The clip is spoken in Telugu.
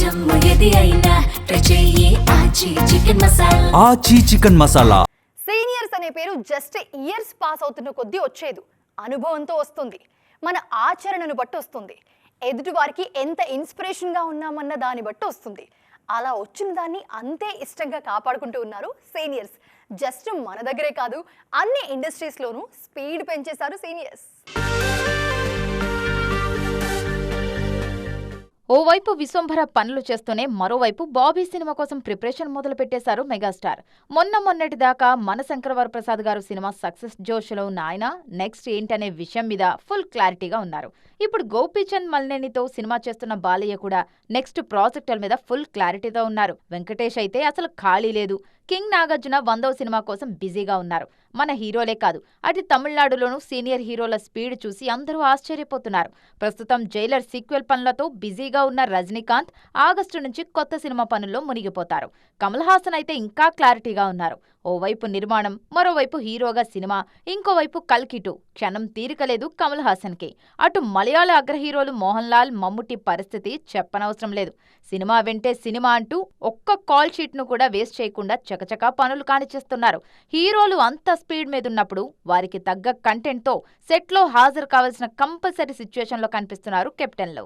ఆచి చికెన్ మసాలా. సీనియర్స్ అనే పేరు జస్ట్ ఇయర్స్ పాస్ అవుతున్న కొద్దీ వచ్చేది, అనుభవంతో వస్తుంది, మన ఆచరణను బట్టి వస్తుంది, ఎదుటి వారికి ఎంత ఇన్స్పిరేషన్గా ఉన్నామన్న దాన్ని బట్టి వస్తుంది. అలా వచ్చిన దాన్ని అంతే ఇష్టంగా కాపాడుకుంటూ ఉన్నారు సీనియర్స్. జస్ట్ మన దగ్గరే కాదు, అన్ని ఇండస్ట్రీస్లోనూ స్పీడ్ పెంచేశారు సీనియర్స్. ఓవైపు విశ్వంభర పనులు చేస్తూనే మరోవైపు బాబీ సినిమా కోసం ప్రిపరేషన్ మొదలు పెట్టేశారు మెగాస్టార్. మొన్నటి దాకా మన శంకరవరప్రసాద్ గారు సినిమా సక్సెస్ జోష్లో ఉన్న ఆయన నెక్స్ట్ ఏంటనే విషయం మీద ఫుల్ క్లారిటీగా ఉన్నారు. ఇప్పుడు గోపీచంద్ మల్నేనితో సినిమా చేస్తున్న బాలయ్య కూడా నెక్స్ట్ ప్రాజెక్టుల మీద ఫుల్ క్లారిటీతో ఉన్నారు. వెంకటేష్ అయితే అసలు ఖాళీ లేదు. కింగ్ నాగార్జున 100వ సినిమా కోసం బిజీగా ఉన్నారు. మన హీరోలే కాదు, అటు తమిళనాడులోనూ సీనియర్ హీరోల స్పీడ్ చూసి అందరూ ఆశ్చర్యపోతున్నారు. ప్రస్తుతం జైలర్ సీక్వెల్ పనులతో బిజీగా ఉన్న రజనీకాంత్ ఆగస్టు నుంచి కొత్త సినిమా పనుల్లో మునిగిపోతారు. కమల్ హాసన్ అయితే ఇంకా క్లారిటీగా ఉన్నారు. ఓవైపు నిర్మాణం, మరోవైపు హీరోగా సినిమా, ఇంకోవైపు కల్కిటు. క్షణం తీరికలేదు కమల్ హాసన్కి. అటు మలయాళ అగ్రహీరోలు మోహన్ లాల్, మమ్ముట్టి పరిస్థితి చెప్పనవసరం లేదు. సినిమా వెంటే సినిమా అంటూ ఒక్క కాల్ షీట్ను కూడా వేస్ట్ చేయకుండా చకచకా పనులు కానిచేస్తున్నారు. హీరోలు అంత స్పీడ్ మీదున్నప్పుడు వారికి తగ్గ కంటెంట్తో సెట్లో హాజరు కావాల్సిన కంపల్సరీ సిచ్యువేషన్లో కనిపిస్తున్నారు కెప్టెన్లు.